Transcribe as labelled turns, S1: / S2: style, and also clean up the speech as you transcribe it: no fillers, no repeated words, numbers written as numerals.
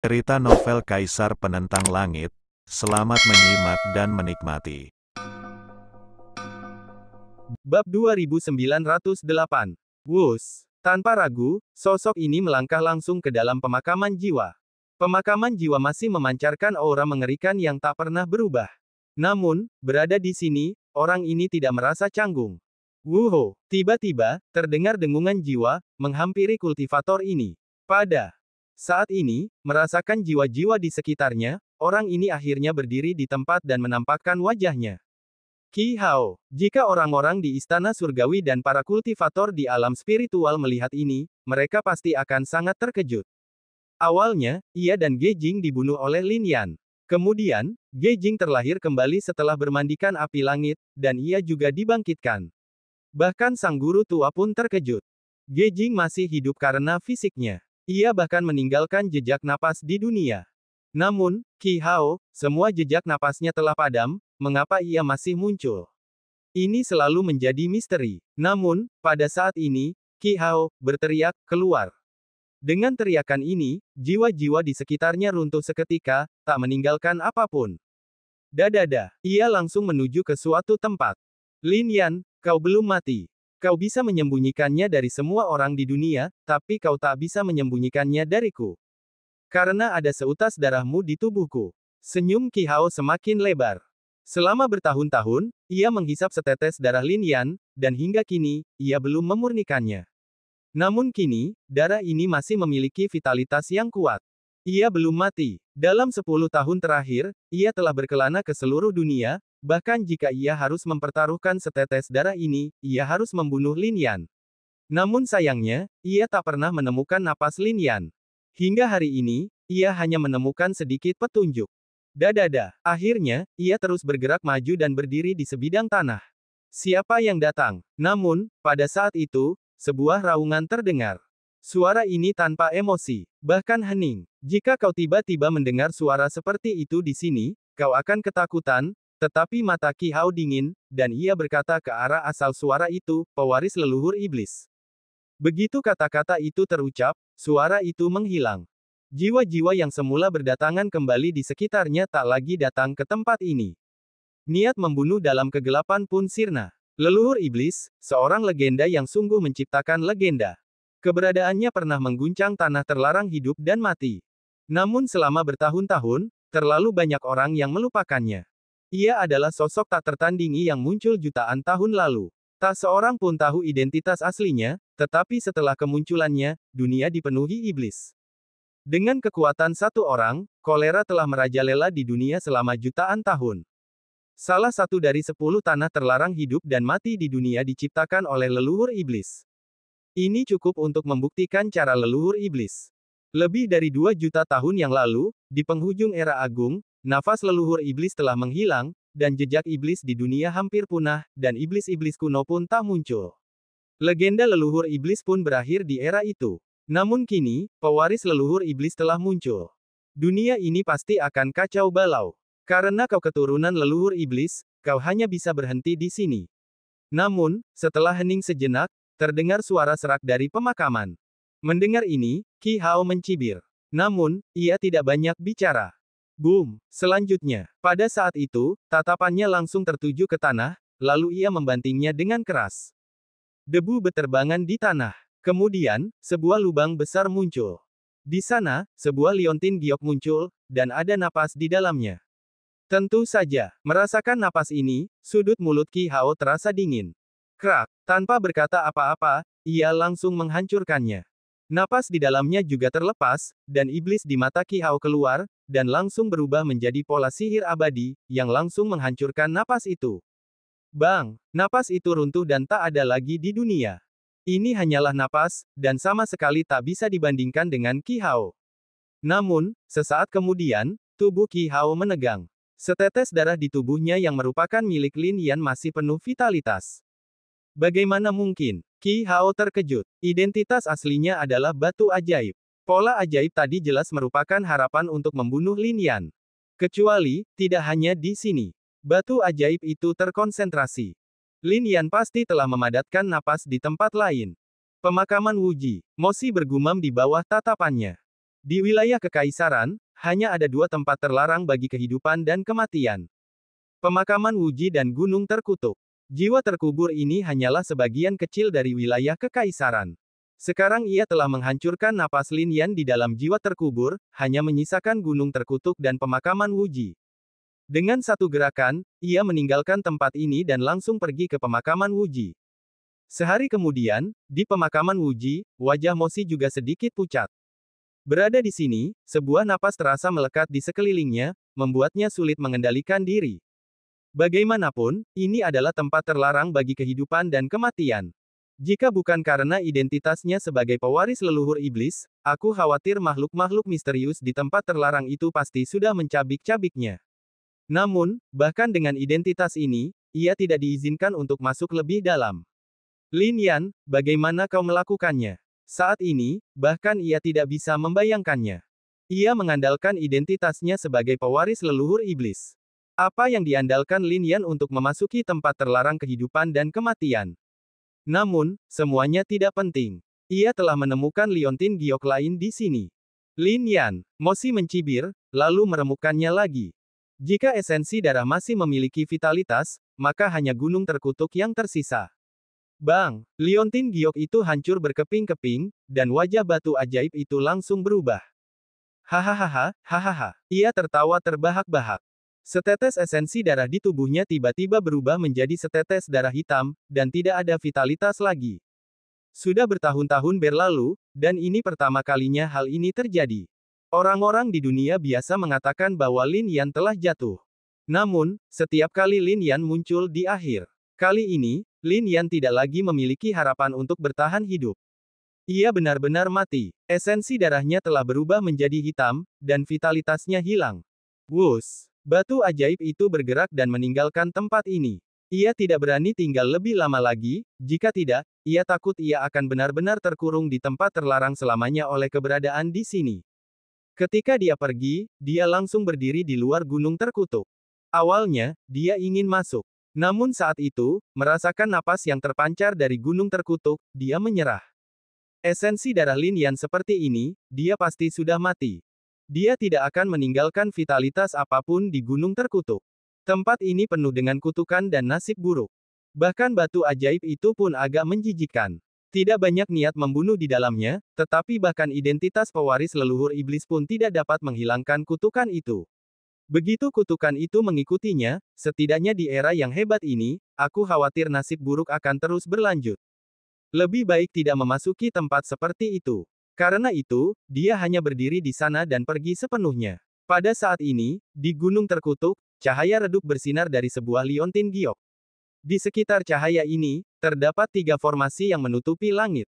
S1: Cerita novel Kaisar Penentang Langit. Selamat menyimak dan menikmati.
S2: Bab 2908. Wus. Tanpa ragu, sosok ini melangkah langsung ke dalam pemakaman jiwa. Pemakaman jiwa masih memancarkan aura mengerikan yang tak pernah berubah. Namun, berada di sini, orang ini tidak merasa canggung. Wuho. Tiba-tiba, terdengar dengungan jiwa, menghampiri kultivator ini. Pada saat ini, merasakan jiwa-jiwa di sekitarnya, orang ini akhirnya berdiri di tempat dan menampakkan wajahnya. Qi Hao. Jika orang-orang di Istana Surgawi dan para kultivator di alam spiritual melihat ini, mereka pasti akan sangat terkejut. Awalnya, ia dan Ge Jing dibunuh oleh Lin Yan. Kemudian, Ge Jing terlahir kembali setelah bermandikan api langit, dan ia juga dibangkitkan. Bahkan sang guru tua pun terkejut. Ge Jing masih hidup karena fisiknya. Ia bahkan meninggalkan jejak napas di dunia. Namun, Qi Hao, semua jejak napasnya telah padam, mengapa ia masih muncul? Ini selalu menjadi misteri. Namun, pada saat ini, Qi Hao berteriak, "Keluar!" Dengan teriakan ini, jiwa-jiwa di sekitarnya runtuh seketika, tak meninggalkan apapun. Dadada, ia langsung menuju ke suatu tempat. Lin Yan, kau belum mati. Kau bisa menyembunyikannya dari semua orang di dunia, tapi kau tak bisa menyembunyikannya dariku. Karena ada seutas darahmu di tubuhku. Senyum Qi Hao semakin lebar. Selama bertahun-tahun, ia menghisap setetes darah Lin Yan, dan hingga kini, ia belum memurnikannya. Namun kini, darah ini masih memiliki vitalitas yang kuat. Ia belum mati. Dalam 10 tahun terakhir, ia telah berkelana ke seluruh dunia, bahkan jika ia harus mempertaruhkan setetes darah ini, ia harus membunuh Lin Yan. Namun sayangnya, ia tak pernah menemukan napas Lin Yan. Hingga hari ini, ia hanya menemukan sedikit petunjuk. Dadada. Akhirnya, ia terus bergerak maju dan berdiri di sebidang tanah. Siapa yang datang? Namun, pada saat itu, sebuah raungan terdengar. Suara ini tanpa emosi, bahkan hening. Jika kau tiba-tiba mendengar suara seperti itu di sini, kau akan ketakutan, tetapi mata Qi Hao dingin, dan ia berkata ke arah asal suara itu, pewaris leluhur iblis. Begitu kata-kata itu terucap, suara itu menghilang. Jiwa-jiwa yang semula berdatangan kembali di sekitarnya tak lagi datang ke tempat ini. Niat membunuh dalam kegelapan pun sirna. Leluhur iblis, seorang legenda yang sungguh menciptakan legenda. Keberadaannya pernah mengguncang tanah terlarang hidup dan mati. Namun selama bertahun-tahun, terlalu banyak orang yang melupakannya. Ia adalah sosok tak tertandingi yang muncul jutaan tahun lalu. Tak seorang pun tahu identitas aslinya, tetapi setelah kemunculannya, dunia dipenuhi iblis. Dengan kekuatan satu orang, kolera telah merajalela di dunia selama jutaan tahun. Salah satu dari 10 tanah terlarang hidup dan mati di dunia diciptakan oleh leluhur iblis. Ini cukup untuk membuktikan cara leluhur iblis. Lebih dari 2 juta tahun yang lalu, di penghujung era agung, nafas leluhur iblis telah menghilang, dan jejak iblis di dunia hampir punah, dan iblis-iblis kuno pun tak muncul. Legenda leluhur iblis pun berakhir di era itu. Namun kini, pewaris leluhur iblis telah muncul. Dunia ini pasti akan kacau balau. Karena kau keturunan leluhur iblis, kau hanya bisa berhenti di sini. Namun, setelah hening sejenak, terdengar suara serak dari pemakaman. Mendengar ini, Qi Hao mencibir. Namun, ia tidak banyak bicara. Boom! Selanjutnya, pada saat itu, tatapannya langsung tertuju ke tanah, lalu ia membantingnya dengan keras. Debu beterbangan di tanah. Kemudian, sebuah lubang besar muncul. Di sana, sebuah liontin giok muncul, dan ada napas di dalamnya. Tentu saja, merasakan napas ini, sudut mulut Qi Hao terasa dingin. Krak, tanpa berkata apa-apa, ia langsung menghancurkannya. Napas di dalamnya juga terlepas, dan iblis di mata Qi Hao keluar, dan langsung berubah menjadi pola sihir abadi, yang langsung menghancurkan napas itu. Bang! Napas itu runtuh dan tak ada lagi di dunia. Ini hanyalah napas, dan sama sekali tak bisa dibandingkan dengan Qi Hao. Namun, sesaat kemudian, tubuh Qi Hao menegang. Setetes darah di tubuhnya yang merupakan milik Lin Yan masih penuh vitalitas. Bagaimana mungkin? Qi Hao terkejut. Identitas aslinya adalah batu ajaib. Pola ajaib tadi jelas merupakan harapan untuk membunuh Lin Yan. Kecuali, tidak hanya di sini. Batu ajaib itu terkonsentrasi. Lin Yan pasti telah memadatkan napas di tempat lain. Pemakaman Wuji. Mosi bergumam di bawah tatapannya. Di wilayah kekaisaran, hanya ada dua tempat terlarang bagi kehidupan dan kematian. Pemakaman Wuji dan Gunung Terkutuk. Jiwa terkubur ini hanyalah sebagian kecil dari wilayah kekaisaran. Sekarang ia telah menghancurkan napas Lin Yan di dalam jiwa terkubur, hanya menyisakan Gunung Terkutuk dan pemakaman Wuji. Dengan satu gerakan, ia meninggalkan tempat ini dan langsung pergi ke pemakaman Wuji. Sehari kemudian, di pemakaman Wuji, wajah Mosi juga sedikit pucat. Berada di sini, sebuah napas terasa melekat di sekelilingnya, membuatnya sulit mengendalikan diri. Bagaimanapun, ini adalah tempat terlarang bagi kehidupan dan kematian. Jika bukan karena identitasnya sebagai pewaris leluhur iblis, aku khawatir makhluk-makhluk misterius di tempat terlarang itu pasti sudah mencabik-cabiknya. Namun, bahkan dengan identitas ini, ia tidak diizinkan untuk masuk lebih dalam. Lin Yan, bagaimana kau melakukannya? Saat ini, bahkan ia tidak bisa membayangkannya. Ia mengandalkan identitasnya sebagai pewaris leluhur iblis. Apa yang diandalkan Lin Yan untuk memasuki tempat terlarang kehidupan dan kematian? Namun, semuanya tidak penting. Ia telah menemukan liontin giok lain di sini. Lin Yan, Mosi mencibir, lalu meremukkannya lagi. Jika esensi darah masih memiliki vitalitas, maka hanya gunung terkutuk yang tersisa. Bang! Liontin giok itu hancur berkeping-keping, dan wajah batu ajaib itu langsung berubah. Hahaha, hahaha. Ia tertawa terbahak-bahak. Setetes esensi darah di tubuhnya tiba-tiba berubah menjadi setetes darah hitam, dan tidak ada vitalitas lagi. Sudah bertahun-tahun berlalu, dan ini pertama kalinya hal ini terjadi. Orang-orang di dunia biasa mengatakan bahwa Lin Yan telah jatuh. Namun, setiap kali Lin Yan muncul di akhir kali ini, Lin Yan tidak lagi memiliki harapan untuk bertahan hidup. Ia benar-benar mati. Esensi darahnya telah berubah menjadi hitam, dan vitalitasnya hilang. Wus! Batu ajaib itu bergerak dan meninggalkan tempat ini. Ia tidak berani tinggal lebih lama lagi, jika tidak, ia takut ia akan benar-benar terkurung di tempat terlarang selamanya oleh keberadaan di sini. Ketika dia pergi, dia langsung berdiri di luar gunung terkutuk. Awalnya, dia ingin masuk. Namun saat itu, merasakan napas yang terpancar dari gunung terkutuk, dia menyerah. Esensi darah Lin Yan seperti ini, dia pasti sudah mati. Dia tidak akan meninggalkan vitalitas apapun di gunung terkutuk. Tempat ini penuh dengan kutukan dan nasib buruk. Bahkan batu ajaib itu pun agak menjijikkan. Tidak banyak niat membunuh di dalamnya, tetapi bahkan identitas pewaris leluhur iblis pun tidak dapat menghilangkan kutukan itu. Begitu kutukan itu mengikutinya, setidaknya di era yang hebat ini, aku khawatir nasib buruk akan terus berlanjut. Lebih baik tidak memasuki tempat seperti itu. Karena itu, dia hanya berdiri di sana dan pergi sepenuhnya. Pada saat ini, di gunung terkutuk, cahaya redup bersinar dari sebuah liontin giok. Di sekitar cahaya ini, terdapat 3 formasi yang menutupi langit.